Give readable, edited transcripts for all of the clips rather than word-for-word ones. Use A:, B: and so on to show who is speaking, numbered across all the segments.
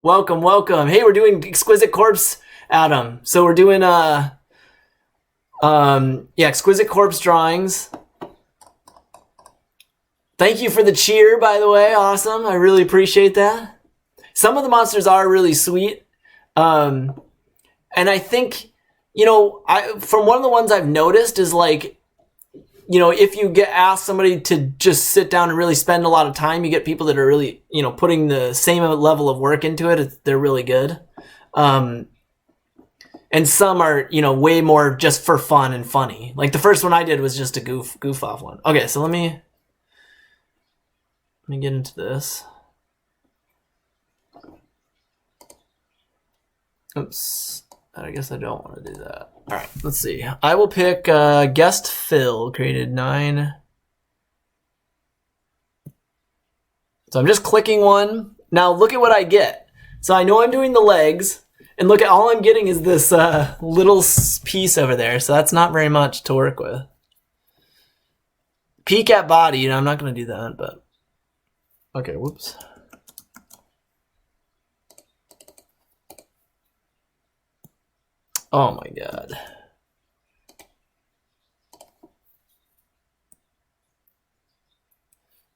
A: Welcome, welcome. Hey, we're doing Exquisite Corpse, Adam. So we're doing Exquisite Corpse drawings. Thank you for the cheer, by the way. Awesome. I really appreciate that. Some of the monsters are really sweet. And I think, from one of the ones I've noticed is like, if you get asked somebody to just sit down and really spend a lot of time, you get people that are really, putting the same level of work into it. They're really good. And some are, way more just for fun and funny. Like the first one I did was just a goof off one. Okay, so let me get into this. Oops. I guess I don't want to do that. All right, let's see. I will pick guest Phil, created 9. So I'm just clicking one. Now look at what I get. So I know I'm doing the legs, and look at all I'm getting is this little piece over there. So that's not very much to work with. Peek at body. I'm not going to do that, but okay. Whoops. Oh my god.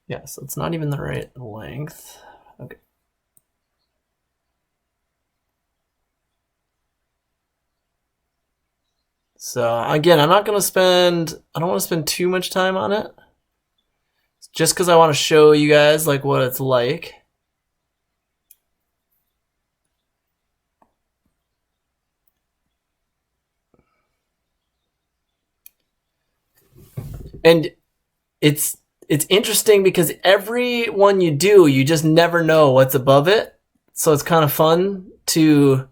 A: Yeah, so it's not even the right length. Okay. So again, I don't want to spend too much time on it. Just because I want to show you guys like what it's like. And it's interesting because every one you do, you just never know what's above it. So it's kind of fun you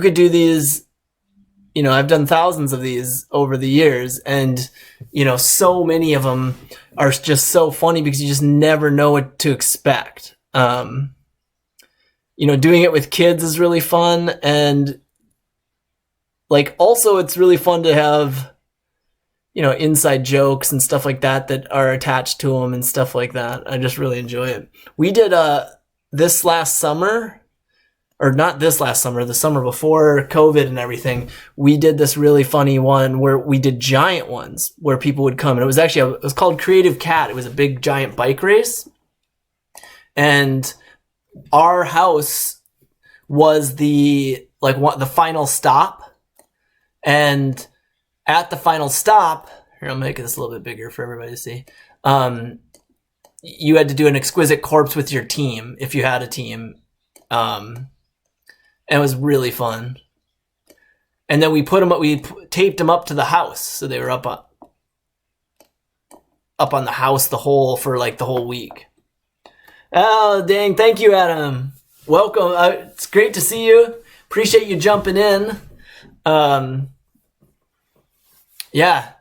A: could do these, I've done thousands of these over the years, and, so many of them are just so funny because you just never know what to expect. Doing it with kids is really fun, and like also it's really fun to have inside jokes and stuff like that are attached to them and stuff like that. I just really enjoy it. We did this last summer, or not this last summer, the summer before COVID and everything. We did this really funny one where we did giant ones where people would come, and it was called Creative Cat. It was a big giant bike race, and our house was the final stop, and at the final stop, here, I'll make this a little bit bigger for everybody to see. You had to do an exquisite corpse with your team if you had a team. And it was really fun. And then we taped them up to the house, so they were up on the house the whole week. Oh, dang! Thank you, Adam. Welcome. It's great to see you. Appreciate you jumping in. Yeah,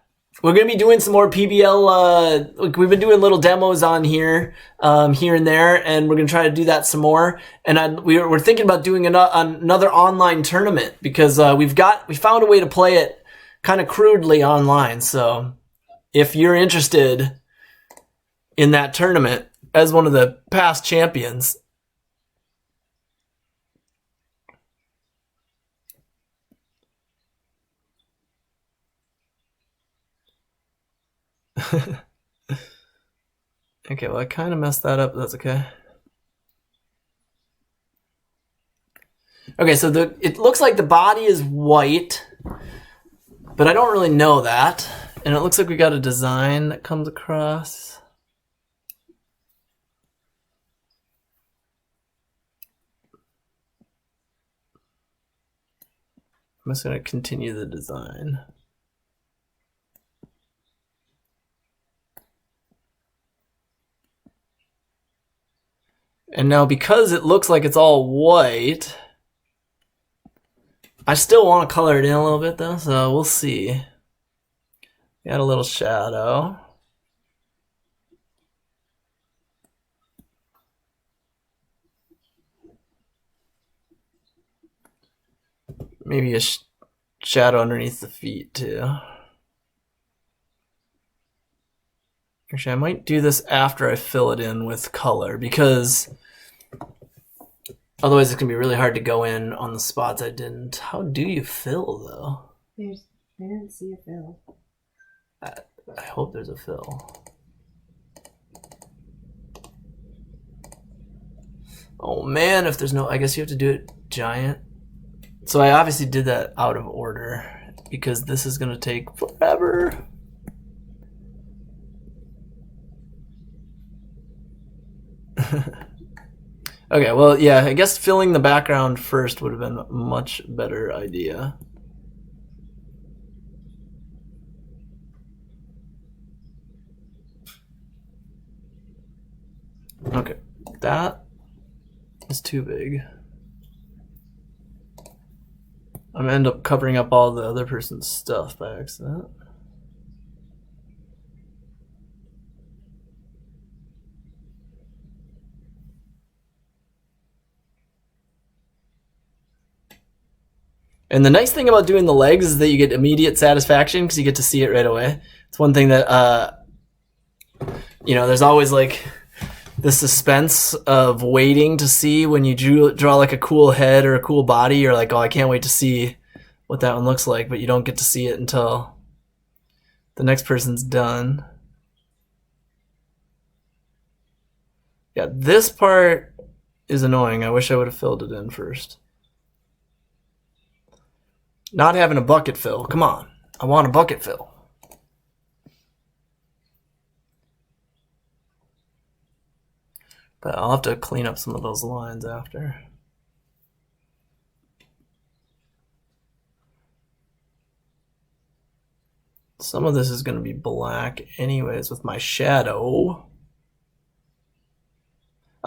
A: we're going to be doing some more PBL. We've been doing little demos on here and there, and we're going to try to do that some more. And we're thinking about doing another online tournament because we found a way to play it kind of crudely online. So if you're interested in that tournament as one of the past champions, okay, well, I kind of messed that up. But that's okay. Okay, so it looks like the body is white, but I don't really know that. And it looks like we got a design that comes across. I'm just going to continue the design. And now because it looks like it's all white, I still want to color it in a little bit though, so we'll see. Got a little shadow. Maybe a shadow underneath the feet too. Actually, I might do this after I fill it in with color because Otherwise, it's going to be really hard to go in on the spots I didn't. How do you fill, though?
B: I didn't see a fill.
A: I hope there's a fill. Oh man, if there's no, I guess you have to do it giant. So I obviously did that out of order because this is going to take forever. Okay, well, yeah, I guess filling the background first would have been a much better idea. Okay, that is too big. I'm gonna end up covering up all the other person's stuff by accident. And the nice thing about doing the legs is that you get immediate satisfaction because you get to see it right away. It's one thing that, there's always like the suspense of waiting to see when you draw like a cool head or a cool body. You're like, oh, I can't wait to see what that one looks like, but you don't get to see it until the next person's done. Yeah, this part is annoying. I wish I would have filled it in first. Not having a bucket fill. Come on. I want a bucket fill. But I'll have to clean up some of those lines after. Some of this is going to be black anyways with my shadow.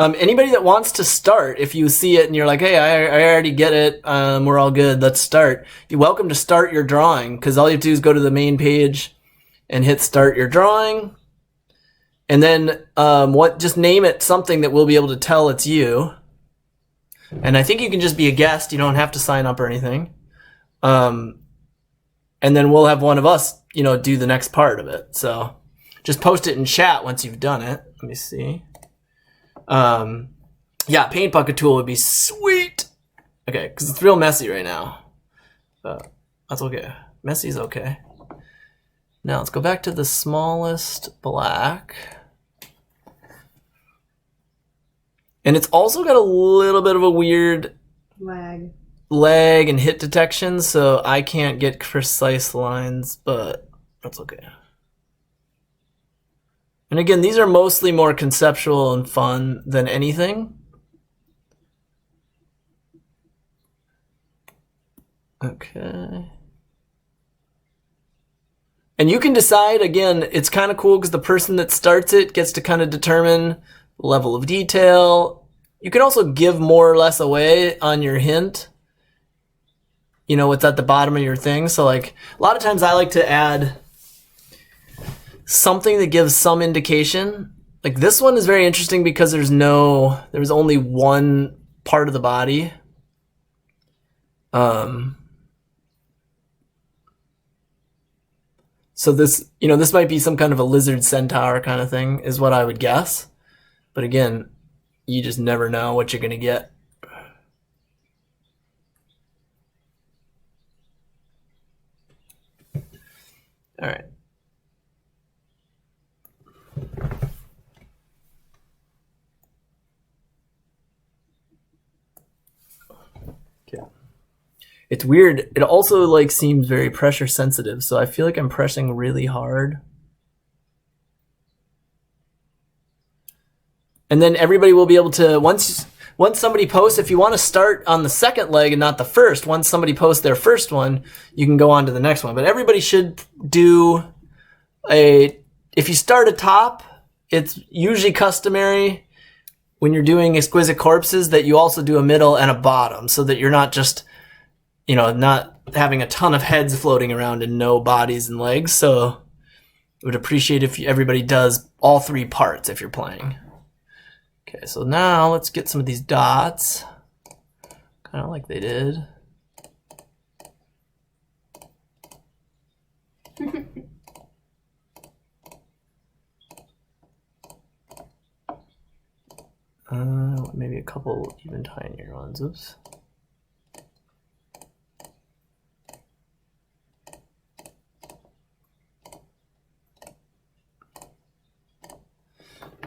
A: Anybody that wants to start, if you see it and you're like, hey, I already get it, we're all good, let's start. You're welcome to start your drawing because all you have to do is go to the main page and hit start your drawing. And then just name it something that we'll be able to tell it's you. And I think you can just be a guest. You don't have to sign up or anything. And then we'll have one of us, do the next part of it. So just post it in chat once you've done it. Let me see. Yeah, paint bucket tool would be sweet. Okay, because it's real messy right now. But that's okay. Messy's okay. Now let's go back to the smallest black. And it's also got a little bit of a weird lag and hit detection, so I can't get precise lines, but that's okay. And again, these are mostly more conceptual and fun than anything. Okay. And you can decide, again, it's kind of cool because the person that starts it gets to kind of determine the level of detail. You can also give more or less away on your hint. What's at the bottom of your thing. So like a lot of times I like to add something that gives some indication. Like this one is very interesting because there's only one part of the body. So this, this might be some kind of a lizard centaur kind of thing is what I would guess. But again, you just never know what you're going to get. All right. Okay. It's weird. It also seems very pressure sensitive, so I feel like I'm pressing really hard. And then everybody will be able to, once somebody posts, if you want to start on the second leg and not the first, once somebody posts their first one, you can go on to the next one. But everybody should do if you start atop, it's usually customary when you're doing exquisite corpses that you also do a middle and a bottom so that you're not just, not having a ton of heads floating around and no bodies and legs. So I would appreciate if everybody does all three parts if you're playing. Okay, so now let's get some of these dots, kind of like they did. Maybe a couple even tinier ones. Oops.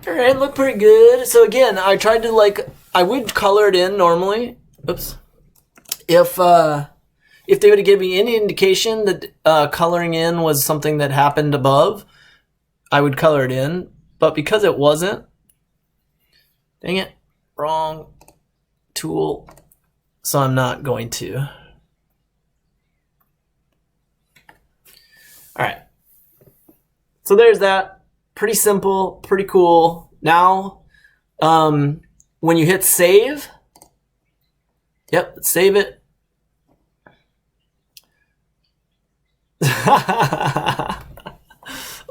A: All right, look pretty good. So again, I tried to I would color it in normally. Oops. If they would have given me any indication that coloring in was something that happened above, I would color it in. But because it wasn't, dang it, wrong tool. So I'm not going to. All right. So there's that. Pretty simple, pretty cool. Now, when you hit save, yep, save it.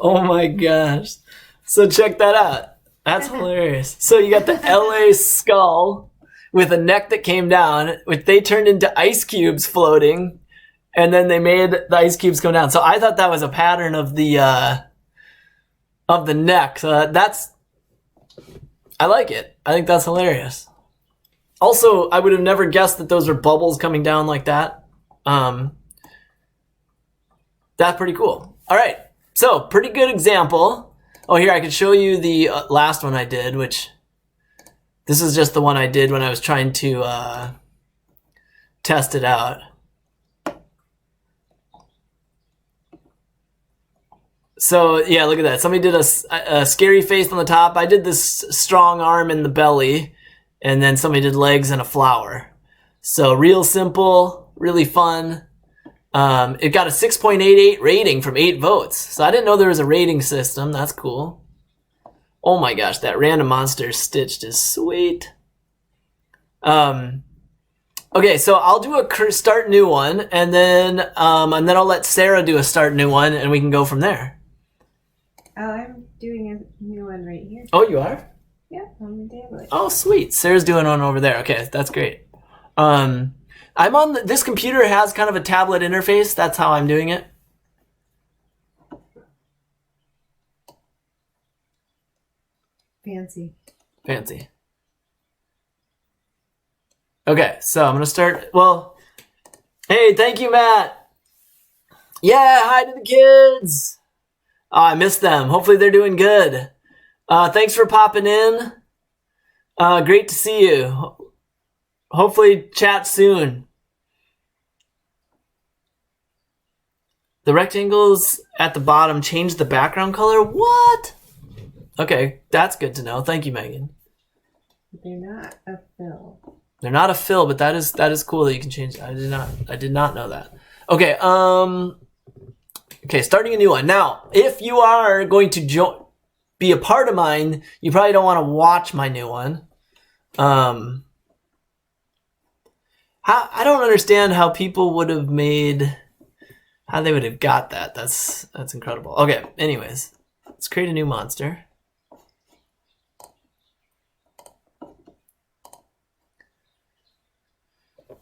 A: Oh my gosh. So check that out. That's hilarious. So you got the LA skull with a neck that came down, which they turned into ice cubes floating, and then they made the ice cubes come down. So I thought that was a pattern of the neck. So I like it. I think that's hilarious. Also, I would have never guessed that those are bubbles coming down like that. That's pretty cool. All right. So, pretty good example. Oh, here, I could show you the last one I did, which this is just the one I did when I was trying to test it out. So, yeah, look at that. Somebody did a scary face on the top. I did this strong arm in the belly, and then somebody did legs and a flower. So, real simple, really fun. It got a 6.88 rating from 8 votes. So I didn't know there was a rating system. That's cool. Oh my gosh, that random monster stitched is sweet. Okay, so I'll do a start new one, and then I'll let Sarah do a start new one, and we can go from there.
B: Oh, I'm doing a new one right here.
A: Oh, you are?
B: Yeah, on the tablet.
A: Oh, sweet. Sarah's doing one over there. Okay, that's great. I'm on this computer has kind of a tablet interface. That's how I'm doing it.
B: Fancy.
A: Fancy. Okay, so I'm going to start. Well, hey, thank you, Matt. Yeah, hi to the kids. Oh, I missed them. Hopefully they're doing good. Thanks for popping in. Great to see you. Hopefully chat soon. The rectangles at the bottom change the background color? What? Okay, that's good to know. Thank you, Megan.
B: They're not a fill.
A: They're not a fill, but that is cool that you can change. I did not know that. Okay, okay, starting a new one. Now, if you are going to be a part of mine, you probably don't want to watch my new one. I don't understand how people would have made, how they would have got that. That's incredible. Okay, anyways, let's create a new monster.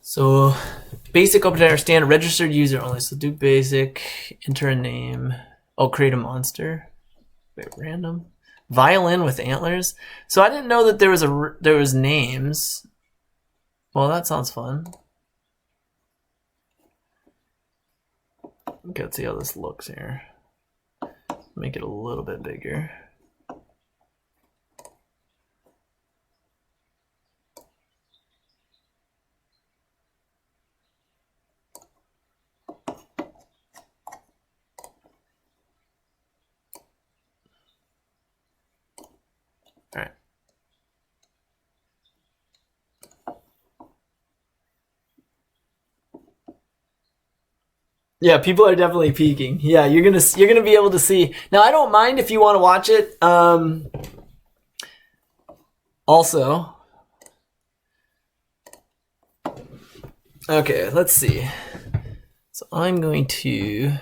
A: So, basic open to understand, registered user only. So do basic, enter a name. Oh, create a monster. Wait, random. Violin with antlers. So I didn't know that there was names. Well, that sounds fun. Okay, let's see how this looks here. Make it a little bit bigger. All right. Yeah, people are definitely peeking. Yeah, you're gonna be able to see. Now, I don't mind if you want to watch it. Also, okay, let's see. So I'm going to.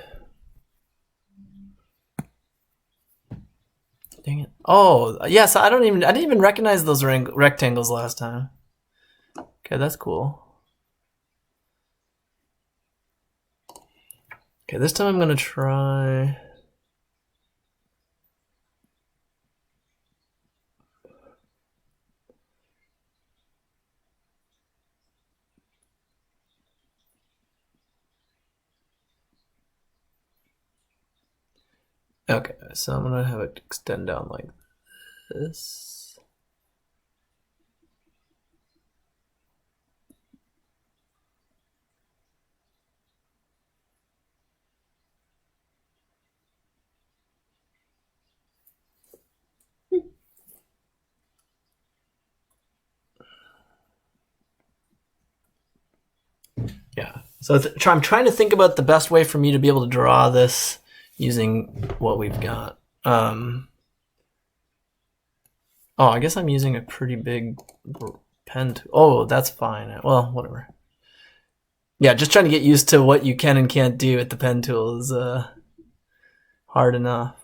A: Dang it! Oh, yes. I didn't even recognize those rectangles last time. Okay, that's cool. Okay, this time I'm gonna try. Okay, so I'm gonna have it extend down like this. Yeah. So I'm trying to think about the best way for me to be able to draw this using what we've got. Oh, I guess I'm using a pretty big pen. Oh, that's fine. Well, whatever. Yeah, just trying to get used to what you can and can't do with the pen tool is hard enough.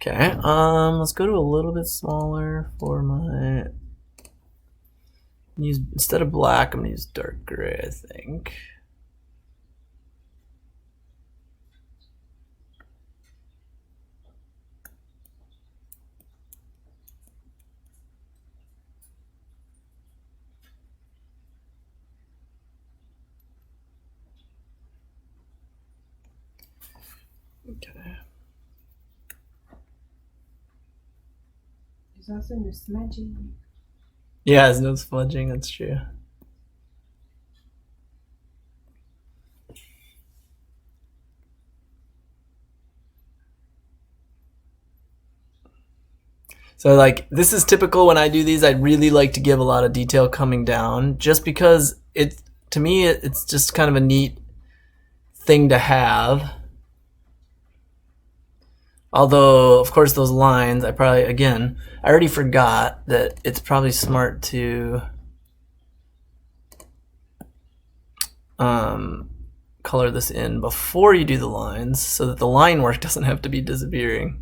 A: Okay, let's go to a little bit smaller for my. Use instead of black, I'm gonna use dark gray, I think. Okay.
B: There's also no smudging.
A: Yeah, there's no smudging. That's true. So like this is typical when I do these. I really like to give a lot of detail coming down, just because it to me it's just kind of a neat thing to have. Although, of course, those lines, I already forgot that it's probably smart to color this in before you do the lines so that the line work doesn't have to be disappearing.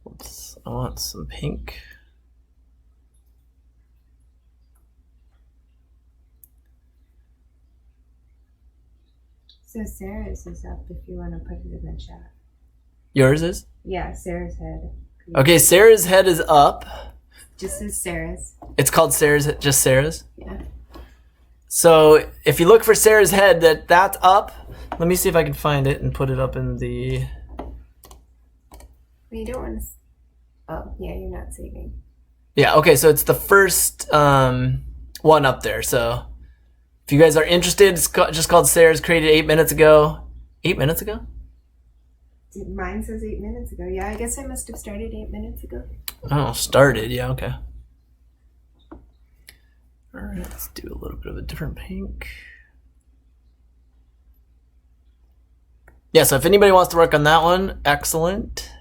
A: Oops, I want some pink.
B: So Sarah's is up if you want to put it in the chat.
A: Yours is?
B: Yeah, Sarah's head.
A: Okay, Sarah's head is up.
B: Just as Sarah's.
A: It's called Sarah's, just Sarah's?
B: Yeah.
A: So if you look for Sarah's head, that's up. Let me see if I can find it and put it up in the...
B: Well, you don't want to... Oh, yeah, you're not saving.
A: Yeah, okay, so it's the first one up there. So if you guys are interested, it's just called Sarah's, created 8 minutes ago. 8 minutes ago?
B: Mine says 8 minutes ago. Yeah, I guess I must have started 8 minutes ago.
A: Oh, started. Yeah, okay. All right, let's do a little bit of a different pink. Yeah, so if anybody wants to work on that one, excellent.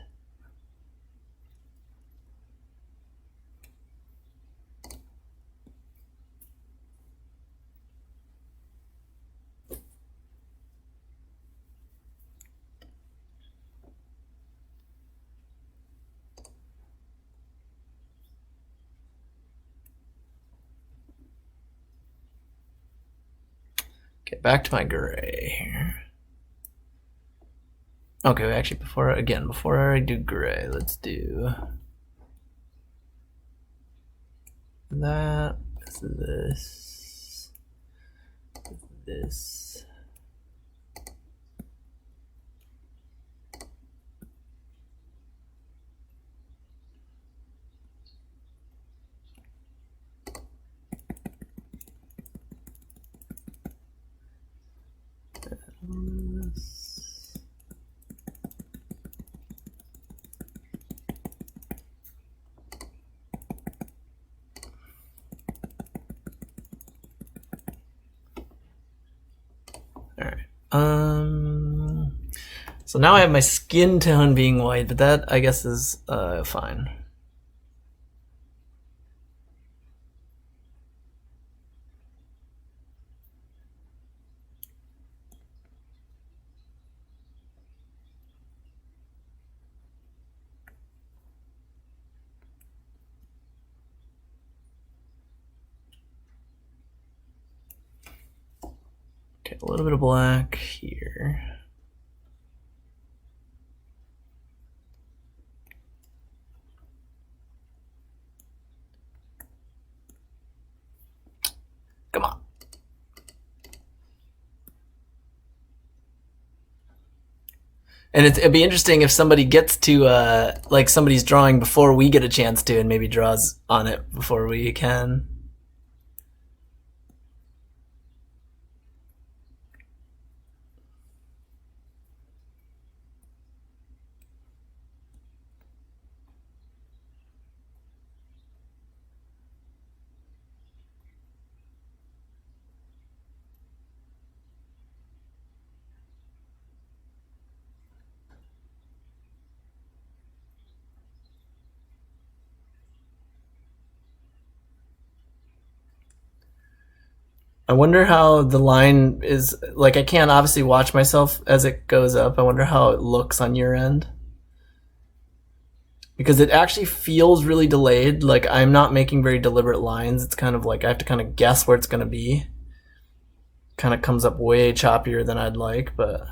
A: Okay, back to my gray here. Okay, actually, before I do gray, let's do that, this. All right. So now I have my skin tone being white, but that I guess is fine. Okay, a little bit of black here. Come on. And it'd be interesting if somebody gets to, like somebody's drawing before we get a chance to and maybe draws on it before we can. I wonder how the line is, like I can't obviously watch myself as it goes up. I wonder how it looks on your end. Because it actually feels really delayed. Like I'm not making very deliberate lines. It's kind of like I have to kind of guess where it's going to be. Kind of comes up way choppier than I'd like, but...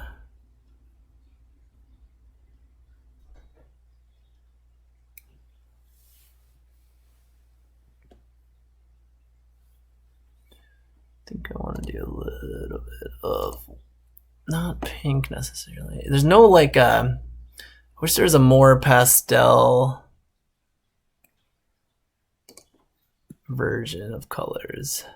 A: I think I want to do a little bit of, not pink necessarily. There's no like, I wish there was a more pastel version of colors.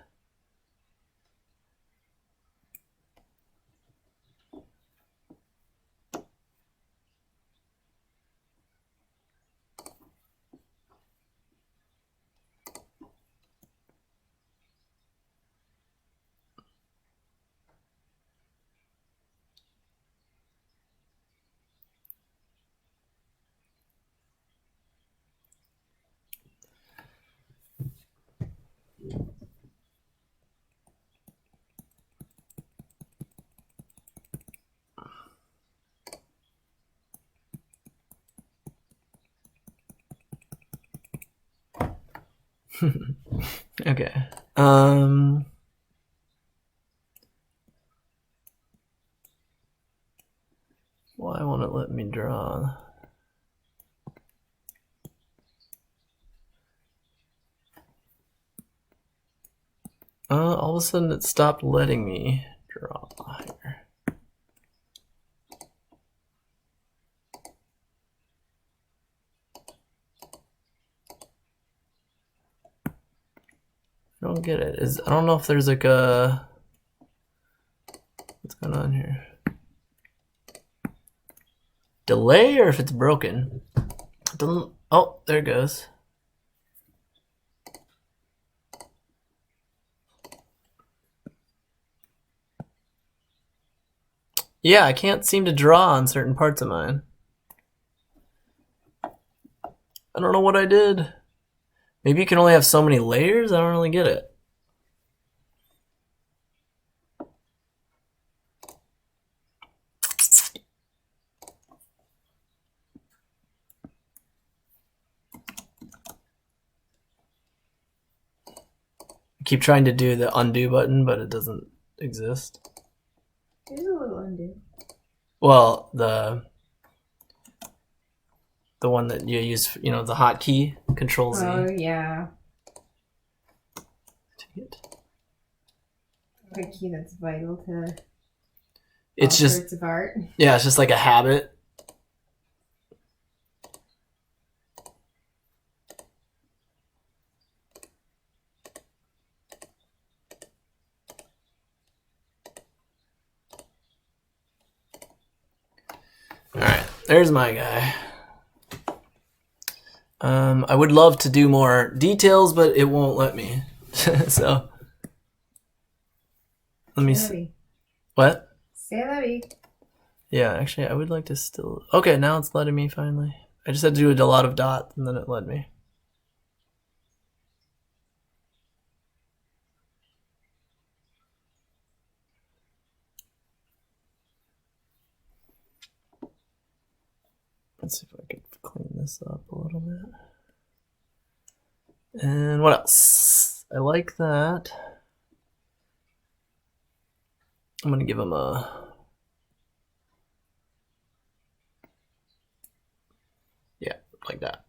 A: Okay. Why won't it let me draw? All of a sudden it stopped letting me draw here. I don't get it. I don't know if there's like a... What's going on here? Delay or if it's broken. It doesn't... Oh, there it goes. Yeah, I can't seem to draw on certain parts of mine. I don't know what I did. Maybe you can only have so many layers? I don't really get it. I keep trying to do the undo button, but it doesn't exist.
B: There's a little undo.
A: Well, the one that you use, you know, the hotkey, Control Z.
B: Oh, yeah.
A: It.
B: A key that's vital to
A: It's
B: all
A: just
B: sorts of art.
A: Yeah, it's just like a habit. All right, there's my guy. I would love to do more details, but it won't let me. So let me see. What?
B: C'est la vie.
A: Yeah, actually, I would like to still... Okay, now it's letting me finally. I just had to do a lot of dots, and then it let me. Let's see if I can clean this up a little bit. And what else? I like that. I'm going to give him a... Yeah, like that.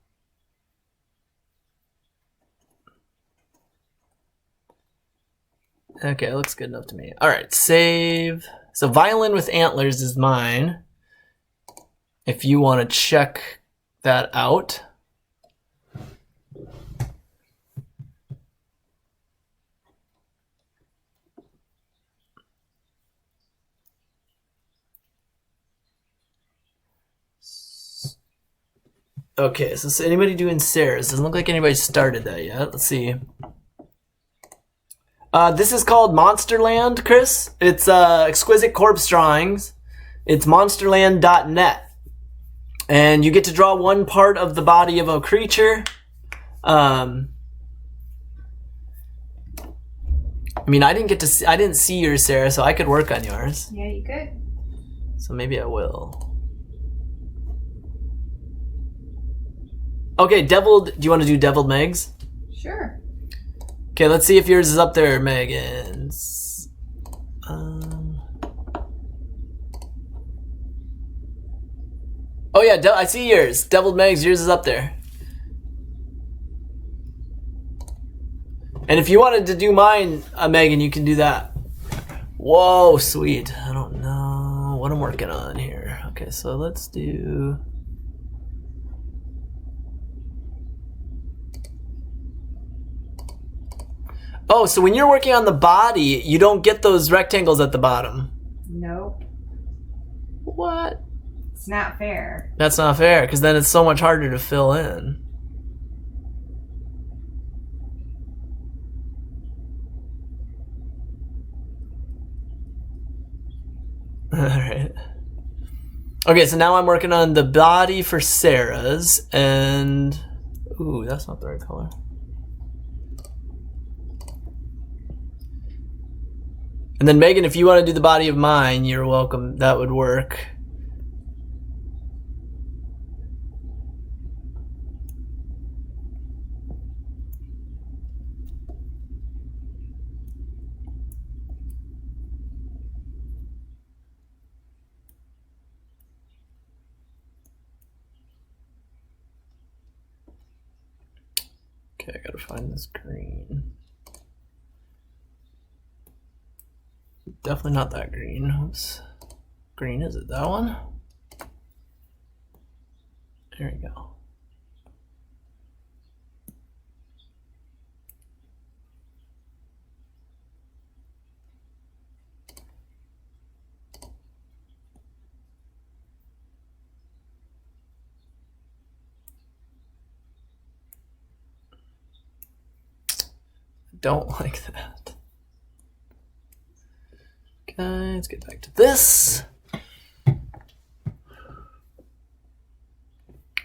A: Okay, it looks good enough to me. All right, save. So violin with antlers is mine. If you want to check that out. Okay, so is anybody doing Sarah's? Doesn't look like anybody started that yet. Let's see. This is called MonsterLand, Chris. It's Exquisite Corpse Drawings. It's monsterland.net. And you get to draw one part of the body of a creature. I mean, I didn't see yours, Sarah, so I could work on yours.
B: Yeah, you could.
A: So maybe I will. Okay, deviled. Do you want to do deviled Megs?
B: Sure.
A: Okay, let's see if yours is up there, Megan's. Oh yeah, I see yours. Deviled Megs, yours is up there. And if you wanted to do mine, Megan, you can do that. Whoa, sweet. I don't know what I'm working on here. Okay, so let's do... Oh, so when you're working on the body, you don't get those rectangles at the bottom.
B: Nope.
A: What?
B: It's not fair.
A: That's not fair, because then it's so much harder to fill in. Alright. Okay, so now I'm working on the body for Sarah's, and... Ooh, that's not the right color. And then Megan, if you want to do the body of mine, you're welcome. That would work. Okay, I gotta find this green. Definitely not that green. Oops. Green, is it that one? There we go. Don't like that. Okay, let's get back to this.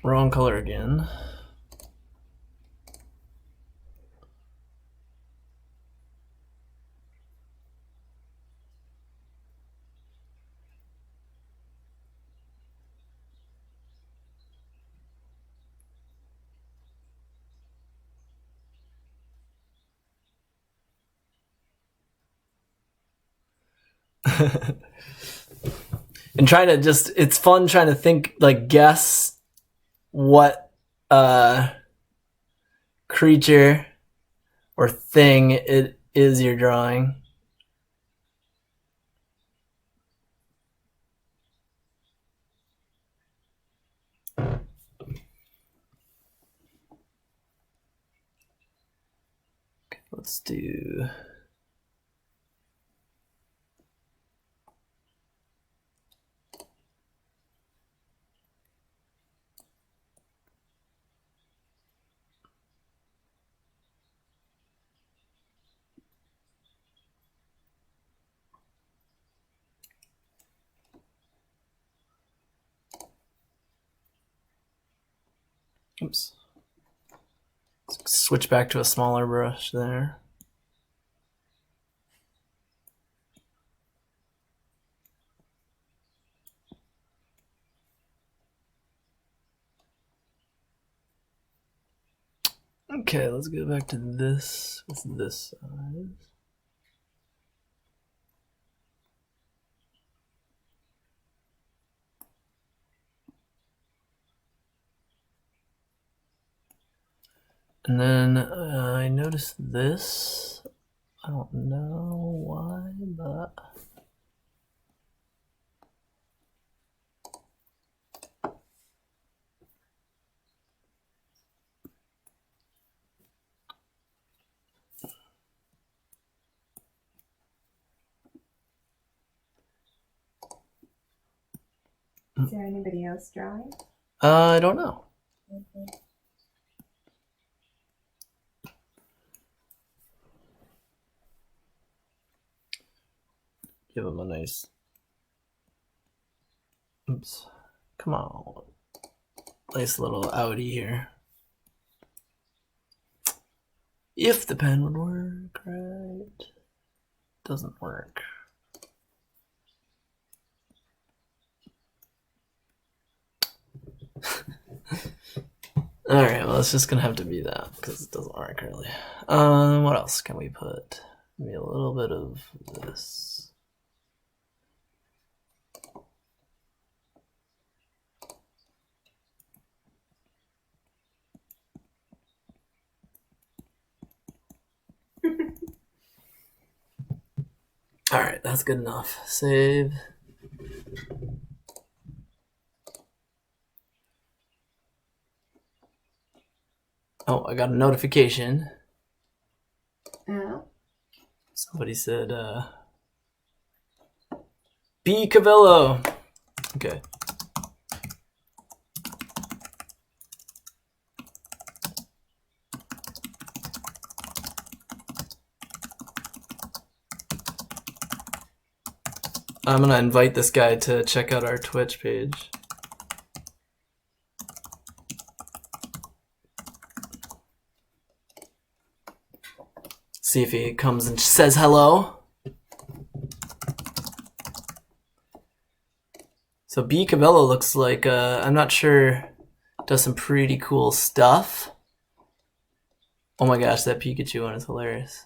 A: Wrong color again. And trying to just, it's fun trying to think, like, guess what creature or thing it is you're drawing. Okay, let's do... Oops. Switch back to a smaller brush there. Okay, let's go back to this. What's this size? And then I noticed this. I don't know why, but
B: Is there anybody else drawing?
A: I don't know. Give him a nice. Oops. Come on. Nice little outie here. If the pen would work, right? Doesn't work. Alright, well, it's just gonna have to be that because it doesn't work really. What else can we put? Maybe a little bit of this. Alright, that's good enough. Save. Oh, I got a notification.
B: Oh.
A: Somebody said, B. Cavello. Okay. I'm gonna invite this guy to check out our Twitch page. See if he comes and says hello. So B. Cabello looks like, I'm not sure, does some pretty cool stuff. Oh my gosh, that Pikachu one is hilarious.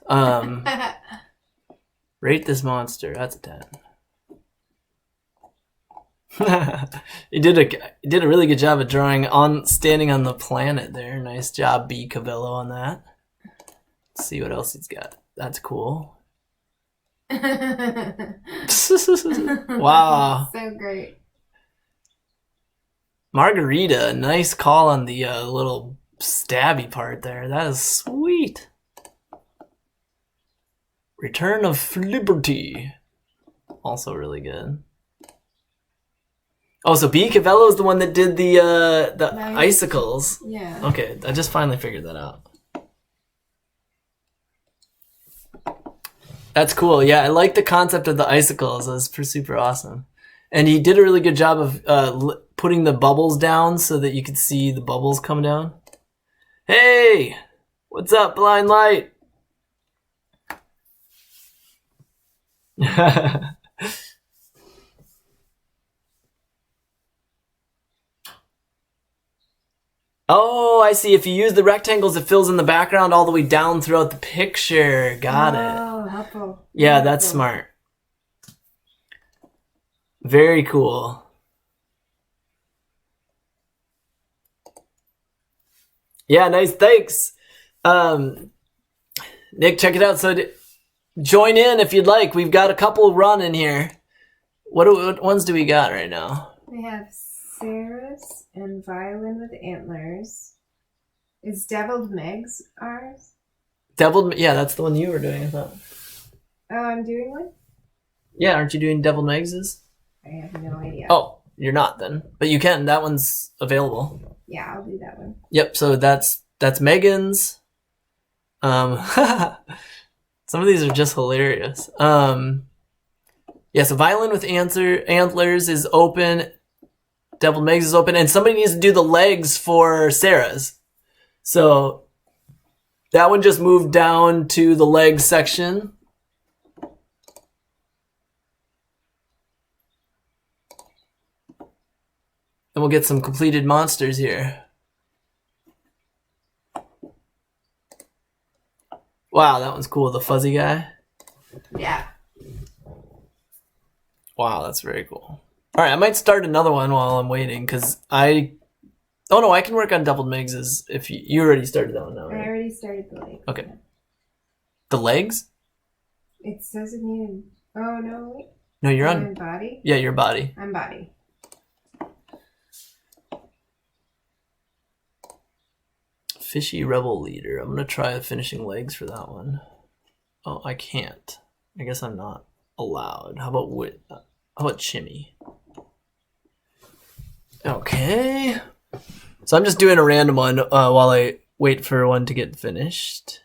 A: Rate this monster, that's a 10. He did a really good job of drawing on standing on the planet there. Nice job, B. Cabello, on that. Let's see what else he's got. That's cool. Wow.
B: So great.
A: Margarita, nice call on the little stabby part there. That is sweet. Return of Liberty. Also really good. Oh, so B. Cavello is the one that did the nice. Icicles.
B: Yeah.
A: Okay, I just finally figured that out. That's cool. Yeah, I like the concept of the icicles. That's super awesome. And he did a really good job of putting the bubbles down so that you could see the bubbles come down. Hey! What's up, Blind Light? Oh, I see. If you use the rectangles, it fills in the background all the way down throughout the picture. Got it.
B: Oh, helpful.
A: Yeah,
B: helpful.
A: That's smart. Very cool. Yeah, nice. Thanks. Nick, check it out. So join in if you'd like. We've got a couple running here. What ones do we got right now?
B: We have Sarah's and Violin with Antlers. Is Deviled Meg's ours?
A: Yeah, that's the one you were doing, I thought.
B: Oh, I'm doing one?
A: Yeah, aren't you doing Deviled Meg's?
B: I have no idea.
A: Oh, you're not then. But you can. That one's available.
B: Yeah, I'll do that one.
A: Yep, so that's Megan's. Some of these are just hilarious. Yeah, so Violin with Antlers is open Devil Meg's is open, and somebody needs to do the legs for Sarah's. So that one just moved down to the legs section. And we'll get some completed monsters here. Wow, that one's cool. The fuzzy guy.
B: Yeah.
A: Wow, that's very cool. All right, I might start another one while I'm waiting because I. Oh no, I can work on Doubled Migs if you already started that one now, right?
B: I already started the legs.
A: Okay. The legs?
B: It says it needed. Oh no, wait.
A: No, you're
B: I'm
A: on
B: body.
A: Yeah, your body.
B: I'm body.
A: Fishy Rebel Leader. I'm gonna try finishing legs for that one. Oh, I can't. I guess I'm not allowed. How about Chimmy? Okay. So I'm just doing a random one while I wait for one to get finished.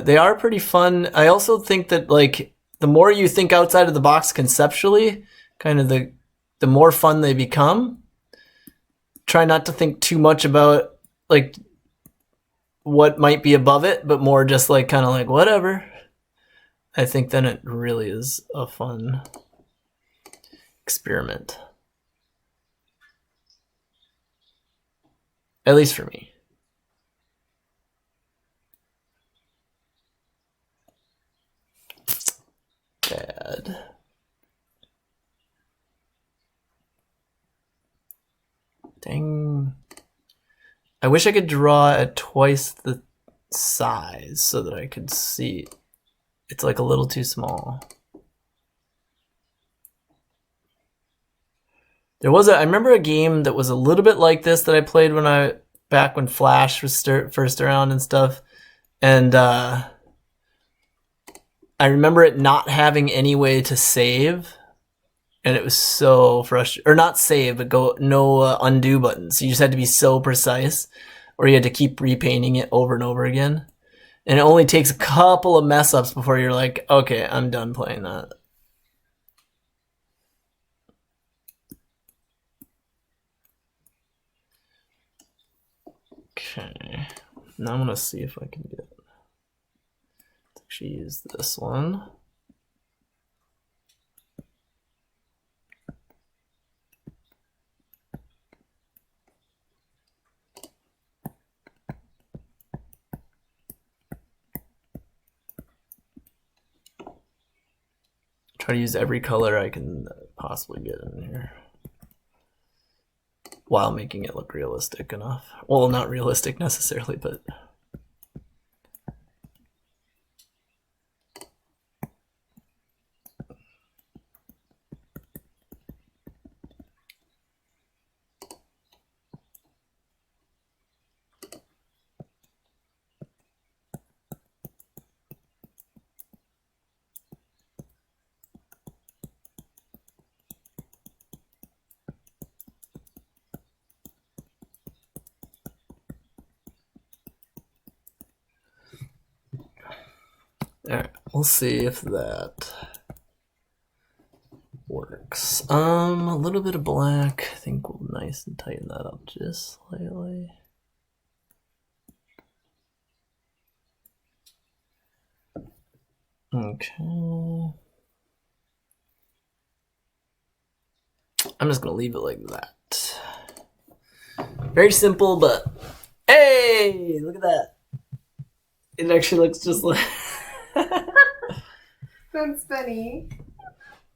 A: They are pretty fun. I also think that like the more you think outside of the box conceptually, kind of the more fun they become. Try not to think too much about like what might be above it, but more just like kind of like whatever. I think then it really is a fun experiment. At least for me. Bad. Dang. I wish I could draw at twice the size so that I could see. It's like a little too small. I remember a game that was a little bit like this that I played back when Flash was first around and stuff. And I remember it not having any way to save. And it was so frustrating. Or not save, but no undo buttons. You just had to be so precise. Or you had to keep repainting it over and over again. And it only takes a couple of mess ups before you're like, okay, I'm done playing that. Okay. Now I'm going to see if I can get it. Let's actually use this one. Try to use every color I can possibly get in here while making it look realistic enough. Well, not realistic necessarily, but all right, we'll see if that works. A little bit of black. I think we'll nice and tighten that up just slightly. Okay. I'm just gonna leave it like that. Very simple, but hey, look at that. It actually looks just like
B: That's funny.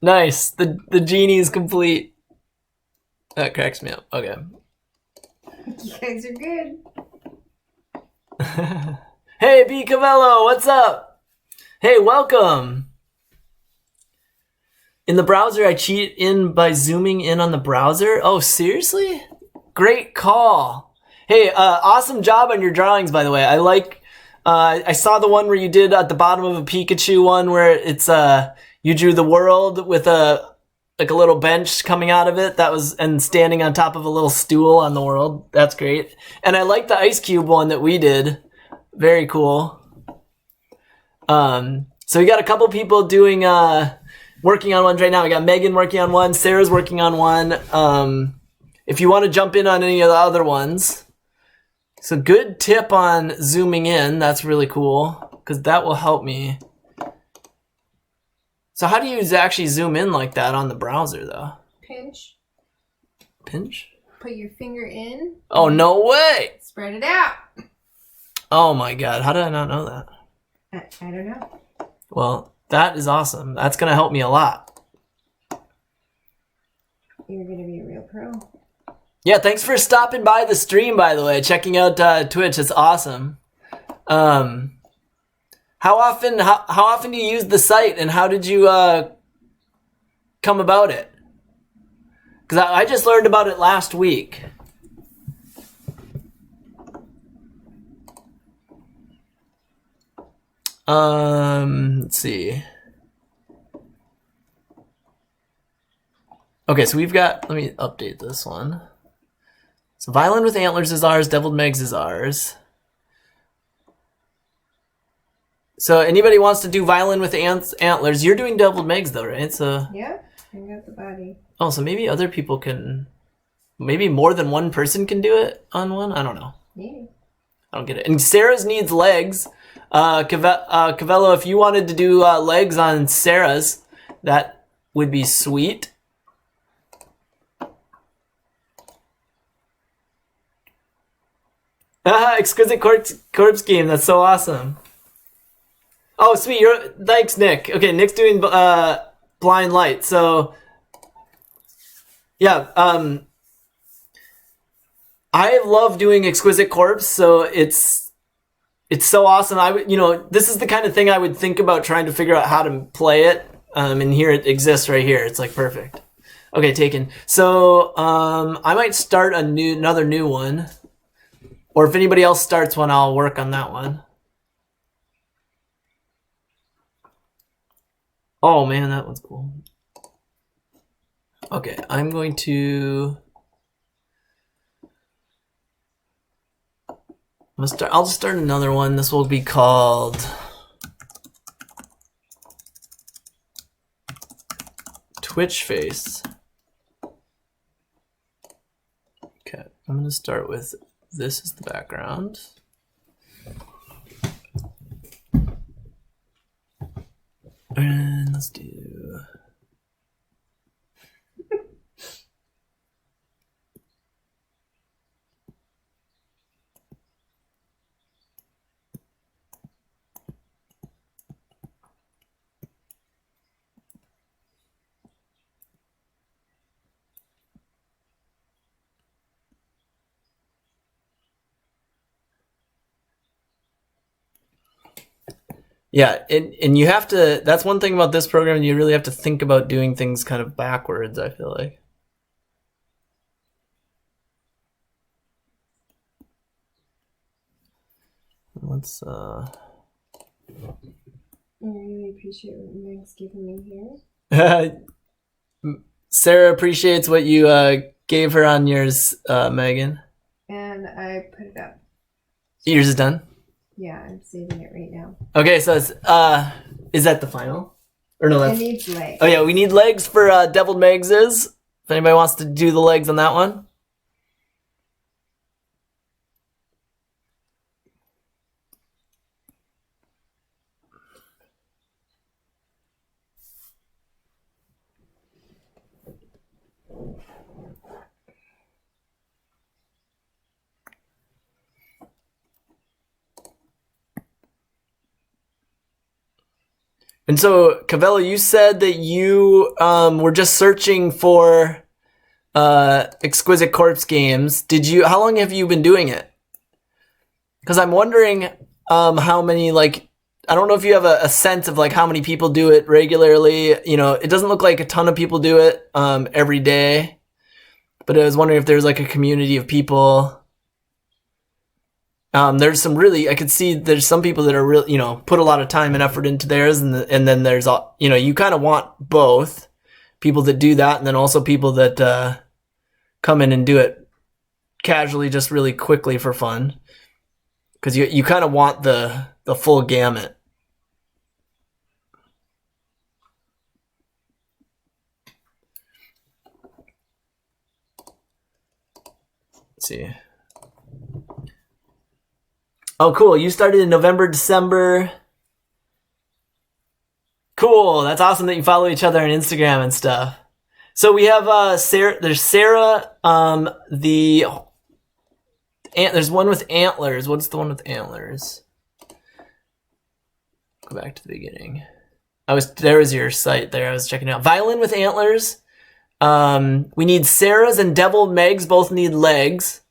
A: nice. The genie is complete. That cracks me up. Okay.
B: You guys are good.
A: Hey, B. Cavello, what's up? Hey, welcome. In the browser, I cheat in by zooming in on the browser. Oh, seriously? Great call. Hey, awesome job on your drawings, by the way. I like, I saw the one where you did at the bottom of a Pikachu one where it's, you drew the world with like a little bench coming out of it. That was, and standing on top of a little stool on the world. That's great. And I like the ice cube one that we did. Very cool. So we got a couple people doing, working on ones right now. We got Megan working on one. Sarah's working on one. If you want to jump in on any of the other ones. So good tip on zooming in. That's really cool because that will help me. So how do you actually zoom in like that on the browser though?
B: Pinch.
A: Pinch?
B: Put your finger in.
A: Oh, no way.
B: Spread it out.
A: Oh my God. How did I not know that?
B: I don't know.
A: Well, that is awesome. That's going to help me a lot.
B: You're going to be a real pro.
A: Yeah, thanks for stopping by the stream, by the way, checking out Twitch. It's awesome. How often do you use the site, and how did you come about it? Because I just learned about it last week. Let's see. Okay, so we've got, let me update this one. So Violin with Antlers is ours, Deviled Megs is ours. So anybody wants to do Violin with Antlers, you're doing Deviled Megs though, right? So
B: yeah, I got the body.
A: Oh, so maybe other people can, maybe more than one person can do it on one? I don't know.
B: Maybe.
A: I don't get it. And Sarah's needs legs. Cavello, if you wanted to do legs on Sarah's, that would be sweet. Exquisite corpse game. That's so awesome. Oh, sweet. Thanks, Nick. Okay, Nick's doing blind light. So, yeah. I love doing Exquisite Corpse. So it's so awesome. This is the kind of thing I would think about trying to figure out how to play it. And here it exists right here. It's like perfect. Okay, taken. So I might start another new one. Or if anybody else starts one, I'll work on that one. Oh man, that one's cool. Okay, I'm going to... I'll just start another one. This will be called Twitch Face. Okay, I'm going to start with this as the background. And let's do... Yeah, and you have to, that's one thing about this program, you really have to think about doing things kind of backwards, I feel like. Let's,
B: I really appreciate what Meg's giving me here.
A: Sarah appreciates what you gave her on yours, Megan.
B: And I put it up.
A: Yours is done?
B: Yeah, I'm saving it right now.
A: Okay, so it's, is that the final? Or no,
B: It
A: that's...
B: needs legs.
A: Oh yeah, we need legs for Deviled Megs is. If anybody wants to do the legs on that one. And so, Cavello, you said that you were just searching for Exquisite Corpse games. How long have you been doing it? Because I'm wondering how many I don't know if you have a sense of like how many people do it regularly. You know, it doesn't look like a ton of people do it every day, but I was wondering if there's like a community of people. There's some really, I could see there's some people that are really, you know, put a lot of time and effort into theirs, and then there's, you know, you kind of want both people that do that, and then also people that come in and do it casually, just really quickly for fun, because you kind of want the full gamut. Let's see. Oh, cool. You started in November, December. Cool. That's awesome that you follow each other on Instagram and stuff. So we have Sarah. There's Sarah. There's one with antlers. What's the one with antlers? Go back to the beginning. There was your site there. I was checking out. Violin with antlers. We need Sarah's and Devil Meg's. Both need legs.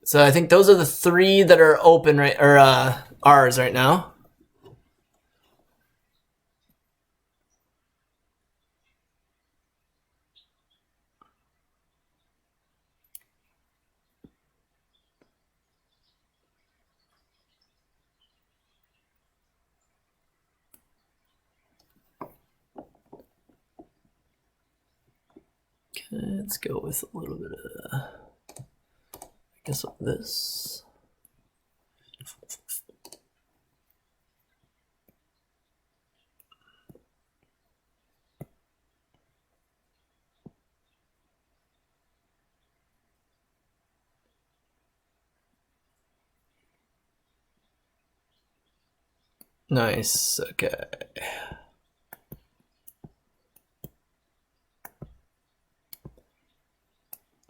A: So I think those are the three that are open ours right now. Okay, let's go with a little bit of, I guess, of this. Nice. Okay.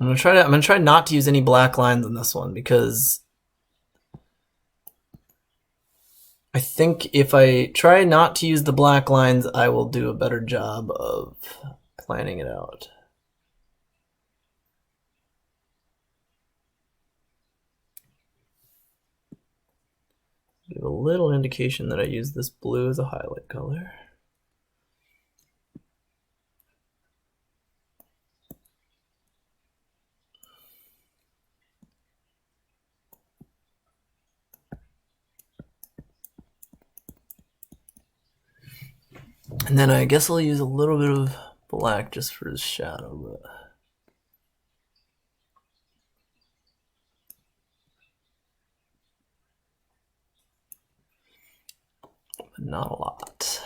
A: I'm gonna try not to use any black lines on this one, because I think if I try not to use the black lines, I will do a better job of planning it out. Give a little indication that I use this blue as a highlight color. And then I guess I'll use a little bit of black just for the shadow, but not a lot.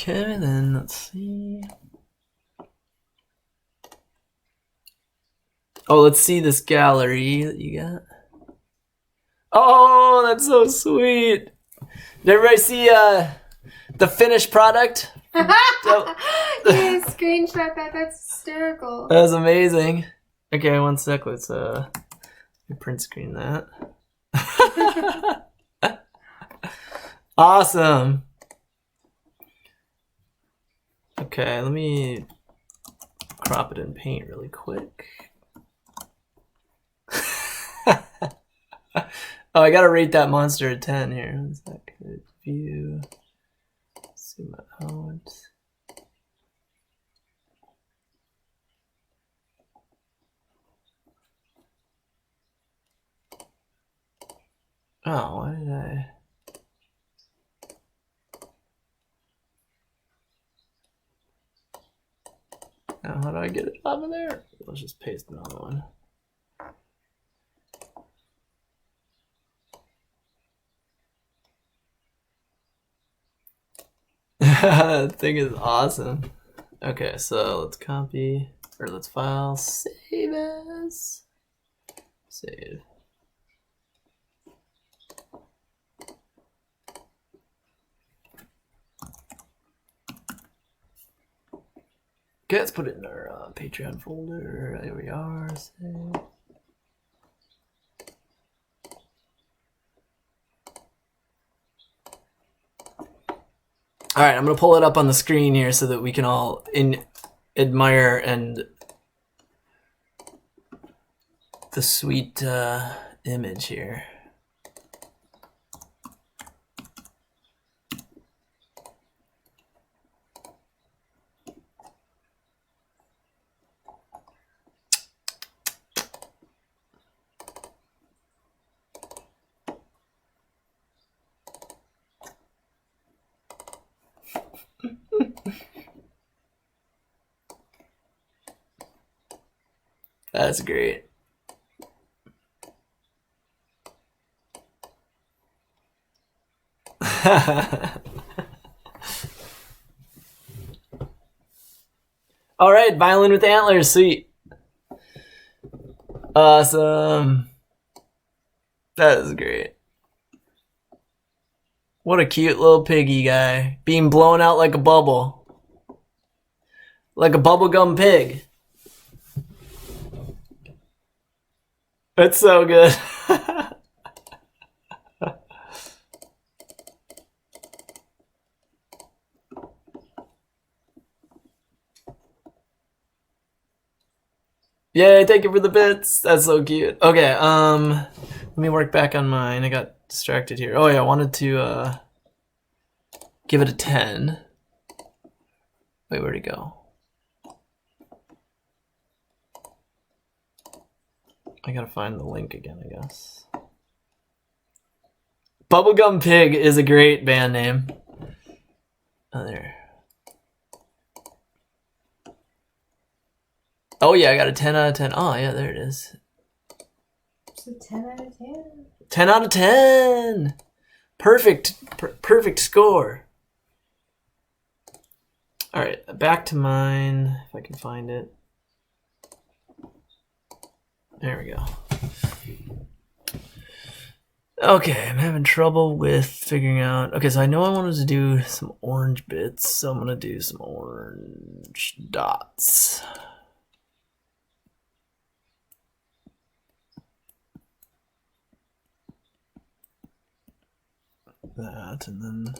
A: Okay, then let's see. Oh, let's see this gallery that you got. Oh, that's so sweet. Did everybody see the finished product?
B: Yeah, screenshot that. That's hysterical.
A: That was amazing. Okay, one sec. Let's print screen that. Awesome. Okay, let me crop it in Paint really quick. Oh, I gotta rate that monster a 10 here. One sec. View. Zoom out. Oh, why did I? Now, how do I get it off of there? Let's just paste another one. That thing is awesome. Okay, so let's copy, or let's file, save as, save. Okay, let's put it in our Patreon folder. There we are. Save. All right, I'm gonna pull it up on the screen here so that we can all admire and the sweet image here. That's great. All right, violin with antlers, sweet. Awesome. That is great. What a cute little piggy guy. Being blown out like a bubble. Like a bubblegum pig. That's so good. Yay, thank you for the bits. That's so cute. Okay, let me work back on mine. I got distracted here. Oh yeah, I wanted to give it a 10. Wait, where'd it go? I gotta find the link again, I guess. Bubblegum Pig is a great band name. Oh, there. Oh yeah, I got a 10 out of 10. Oh yeah, there it is.
B: It's a 10 out of 10.
A: 10 out of 10. Perfect, perfect score. All right, back to mine, if I can find it. There we go. Okay, I'm having trouble with figuring out. Okay, so I know I wanted to do some orange bits, so I'm gonna do some orange dots. That, and then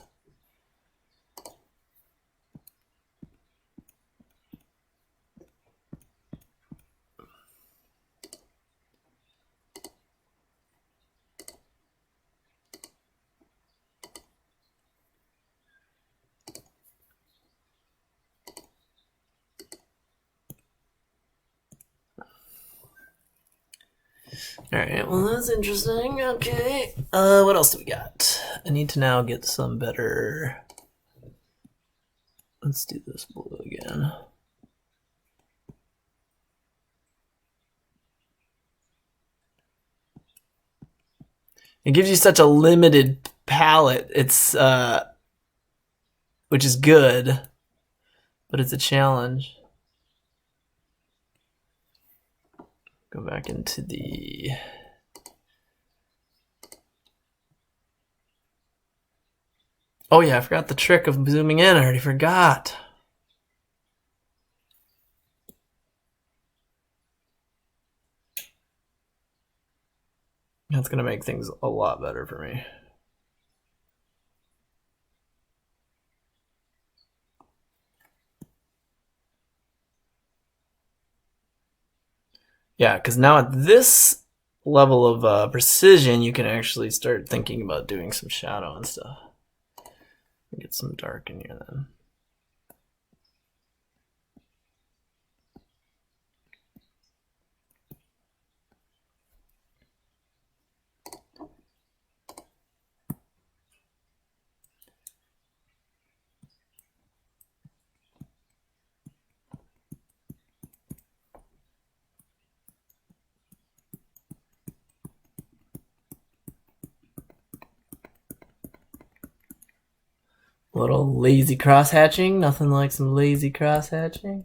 A: all right, well, that's interesting. Okay. What else do we got? I need to now get some better. Let's do this blue again. It gives you such a limited palette. It's which is good, but it's a challenge. Go back into the oh yeah, I forgot the trick of zooming in. I already forgot. That's gonna make things a lot better for me. Yeah, because now at this level of precision, you can actually start thinking about doing some shadow and stuff. Get some dark in here then. A little lazy cross hatching. Nothing like some lazy cross hatching.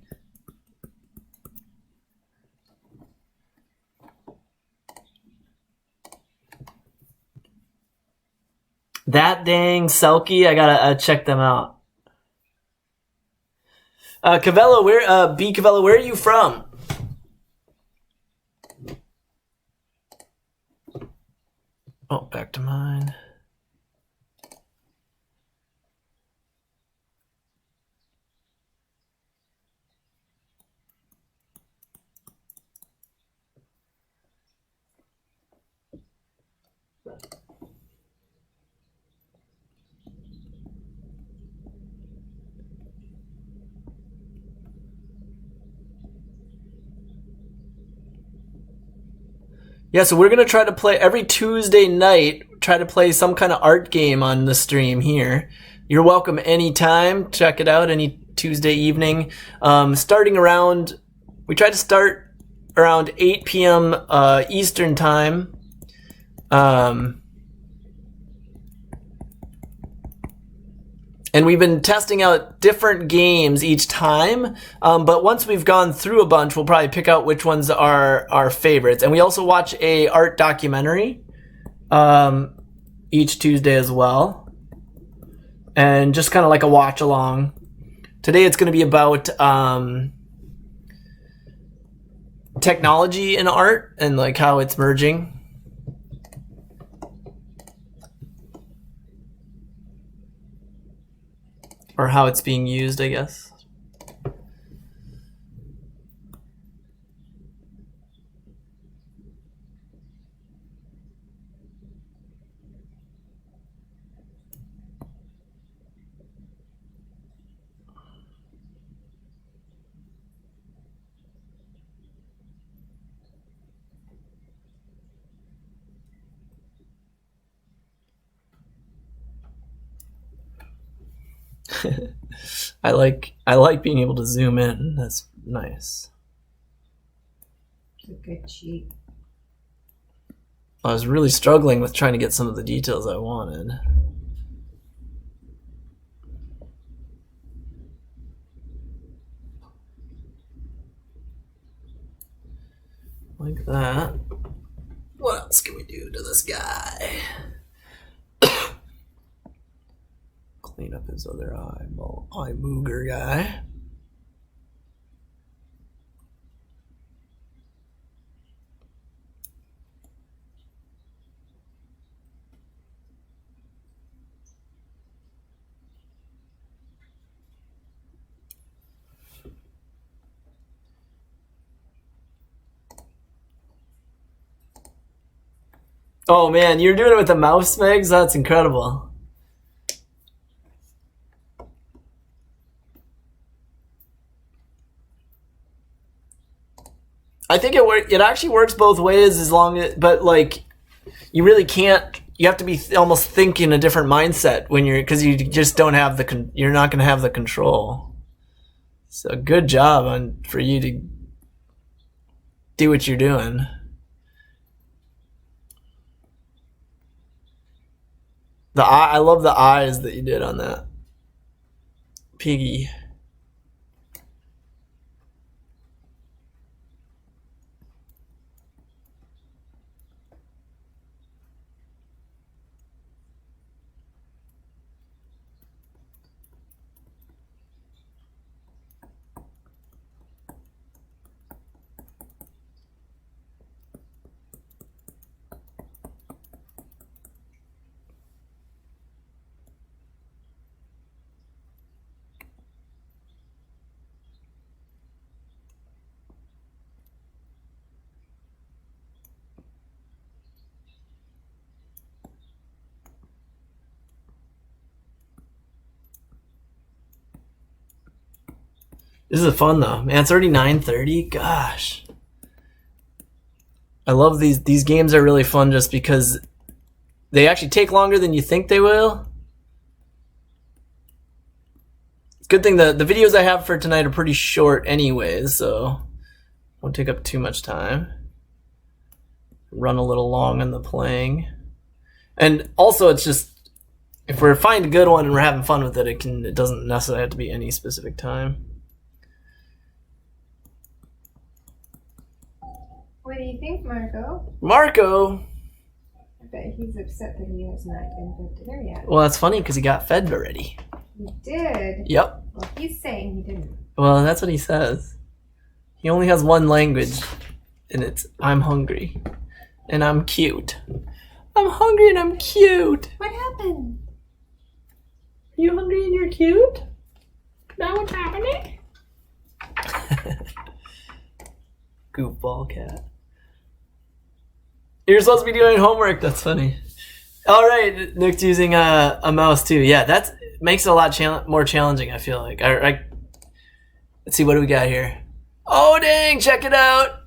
A: That dang Selkie, I gotta check them out. Cavello, B Cavello, where are you from? Oh, back to mine. Yeah, so we're going to try to play every Tuesday night, try to play some kind of art game on the stream here. You're welcome anytime. Check it out any Tuesday evening. Starting around, we try to start around 8 p.m. Eastern time. And we've been testing out different games each time, but once we've gone through a bunch, we'll probably pick out which ones are our favorites. And we also watch a art documentary each Tuesday as well, and just kind of like a watch along. Today it's going to be about technology in art and like how it's merging. Or how it's being used, I guess. I like being able to zoom in. That's nice.
B: It's a good cheat.
A: I was really struggling with trying to get some of the details I wanted. Like that. What else can we do to this guy? Clean up his other eye booger guy. Oh man, you're doing it with the mouse, Megs? That's incredible. I think it actually works both ways as long as, but like, you really can't, you have to be almost thinking a different mindset when because you just don't have you're not going to have the control. So good job for you to do what you're doing. I love the eyes that you did on that piggy. This is fun though, man. It's already 9:30. Gosh, I love these games. Are really fun just because they actually take longer than you think they will. It's a good thing the videos I have for tonight are pretty short, anyways, so won't take up too much time. Run a little long in the playing, and also it's just if we're finding a good one and we're having fun with it, it doesn't necessarily have to be any specific time.
B: What do you think, Marco?
A: Marco!
B: I bet he's upset that he has not been fed to dinner yet.
A: Well, that's funny because he got fed already.
B: He did?
A: Yep.
B: Well, he's saying he didn't.
A: Well, that's what he says. He only has one language, and it's, I'm hungry. And I'm cute. I'm hungry and I'm cute.
B: What happened?
A: Are you hungry and you're cute? Is that what's happening? Goofball cat. You're supposed to be doing homework. That's funny. All right, Nick's using a mouse too. Yeah, that makes it a lot more challenging. I feel like. Let's see, what do we got here? Oh dang! Check it out.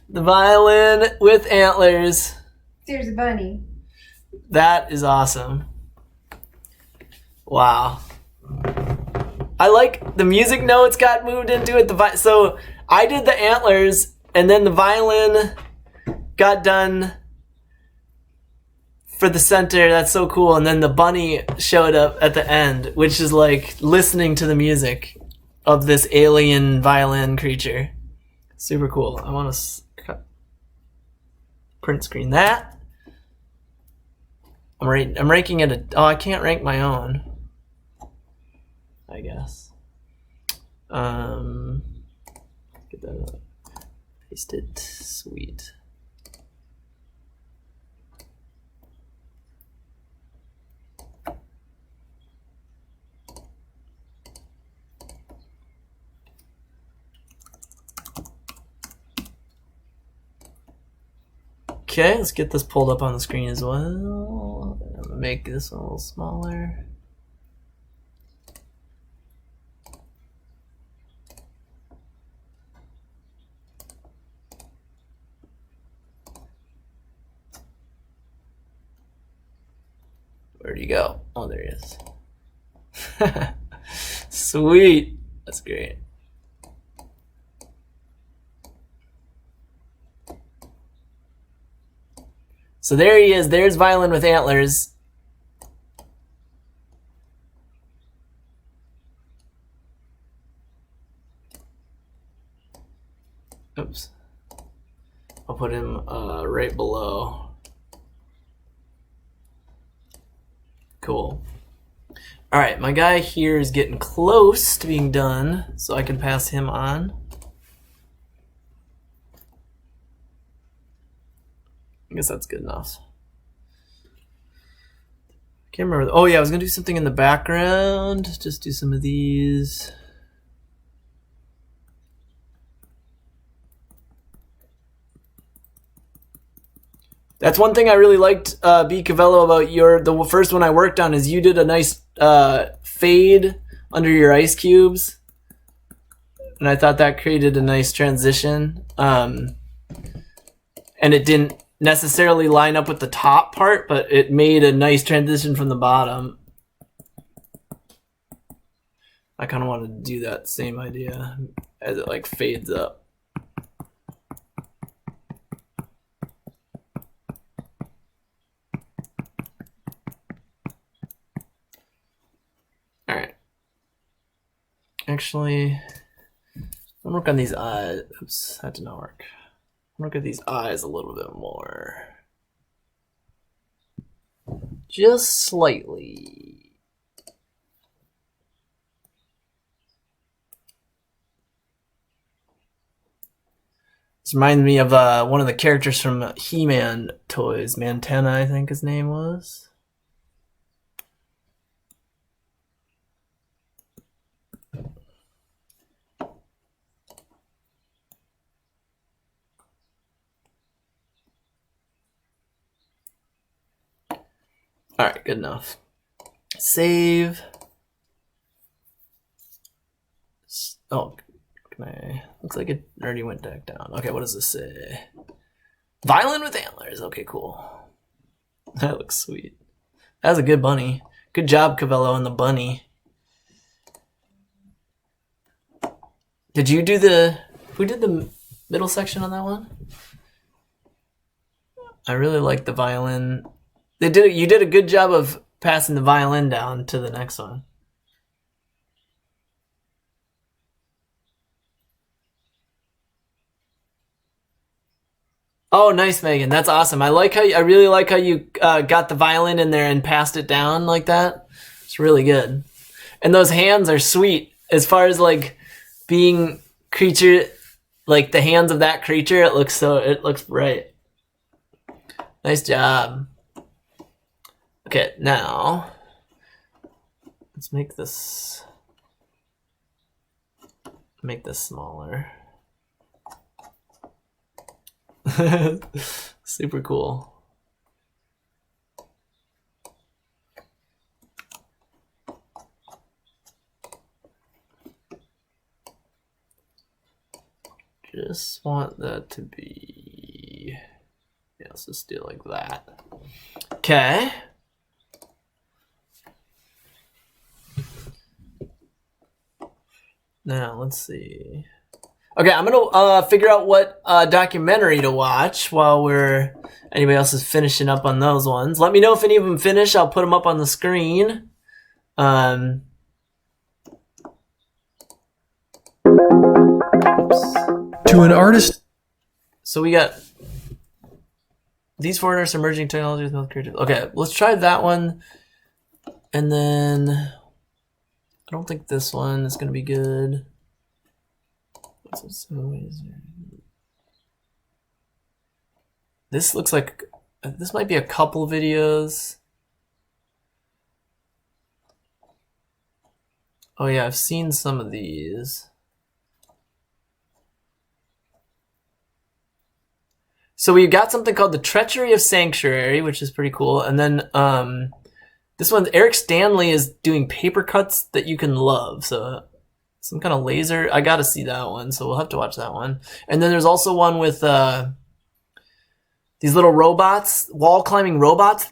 A: The violin with antlers.
B: There's a bunny.
A: That is awesome. Wow. I like the music notes got moved into it. So I did the antlers, and then the violin got done for the center. That's so cool. And then the bunny showed up at the end, which is like listening to the music of this alien violin creature. Super cool. I want to print screen that. I'm ranking it. Oh, I can't rank my own, I guess. Get that up. Paste it. Sweet. Okay, let's get this pulled up on the screen as well. I'm gonna make this one a little smaller. Where'd he go? Oh, there he is. Sweet. That's great. So there he is. There's violin with antlers. Oops. I'll put him right below. Cool. All right, my guy here is getting close to being done, so I can pass him on. I guess that's good enough. Can't remember. Oh yeah, I was gonna do something in the background. Just do some of these. That's one thing I really liked, B. Cavello, about the first one I worked on is you did a nice fade under your ice cubes, and I thought that created a nice transition. And it didn't necessarily line up with the top part, but it made a nice transition from the bottom. I kind of wanted to do that same idea as it like fades up. All right. Actually, I'll work on these eyes. Oops, that did not work. Look at these eyes a little bit more. Just slightly. This reminds me of one of the characters from He-Man toys. Mantana, I think his name was. All right, good enough. Save. Oh, can I? Looks like it already went back down. Okay, what does this say? Violin with antlers. Okay, cool. That looks sweet. That's a good bunny. Good job, Cavello, on the bunny. Did you do who did the middle section on that one? I really like the violin. You did a good job of passing the violin down to the next one. Oh, nice, Megan. That's awesome. I really like how you got the violin in there and passed it down like that. It's really good. And those hands are sweet. As far as like being creature, like the hands of that creature, it looks bright. Nice job. Okay, now let's make this smaller. Super cool. just want that to be, yeah, let's just do it like that. Okay. Now, let's see. Okay, I'm gonna figure out what documentary to watch while anybody else is finishing up on those ones. Let me know if any of them finish. I'll put them up on the screen. Oops.
C: To an artist.
A: So we got these four artists emerging technologies with creative. Okay, let's try that one. And then I don't think this one is gonna be good. This looks like this might be a couple videos. Oh yeah, I've seen some of these. So we've got something called The Treachery of Sanctuary, which is pretty cool. And then this one, Eric Stanley is doing paper cuts that you can love. So some kind of laser. I gotta see that one, so we'll have to watch that one. And then there's also one with these little robots, wall climbing robots